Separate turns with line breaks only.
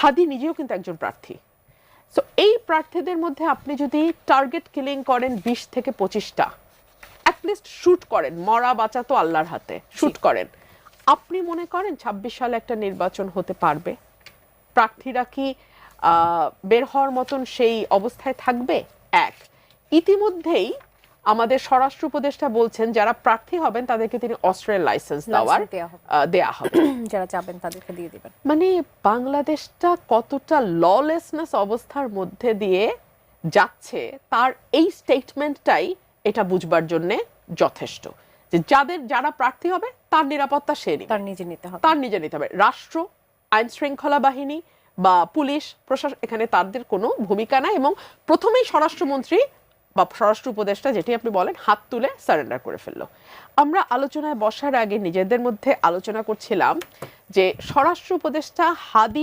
হাদি নিজেও কিন্তু একজন প্রার্থী। সো এই প্রার্থীদের মধ্যে আপনি যদি টার্গেট কিলিং করেন 20 থেকে 25টা, অ্যাটলিস্ট শুট করেন, মরা বাঁচা তো আল্লাহর হাতে, শুট করেন, আপনি মনে করেন 26 সালে একটা নির্বাচন হতে পারবে? প্রার্থীরা কি বের হওয়ার মতন সেই অবস্থায় থাকবে? এক, ইতিমধ্যেই আমাদের স্বরাষ্ট্র উপদেষ্টা বলছেন যারা প্রার্থী হবেন তাদেরকে তিনি অস্ত্রের লাইসেন্স দেয়া হবে,
যারা চাবেন তাদেরকে দিয়ে দিবেন।
মানে বাংলাদেশটা কতটা ললেসনেস অবস্থার মধ্যে দিয়ে যাচ্ছে তার এই স্টেটমেন্টটাই এটা বুঝবার জন্য যথেষ্ট, যে যারা প্রার্থী হবে তার নিরাপত্তা সে নিবে,
তার নিজে নিতে
হবে। রাষ্ট্র, আইন শৃঙ্খলা বাহিনী বা পুলিশ প্রশাসন, এখানে তাদের কোনো ভূমিকা নাই। এবং প্রথমেই স্বরাষ্ট্রমন্ত্রী বা স্বরাষ্ট্র উপদেষ্টা, যেটি আপনি বলেন, হাত তুলে সারেন্ডার করে ফেললো। আমরা আলোচনায় বসার আগে নিজেদের মধ্যে আলোচনা করছিলাম যে স্বরাষ্ট্র উপদেষ্টা হাদি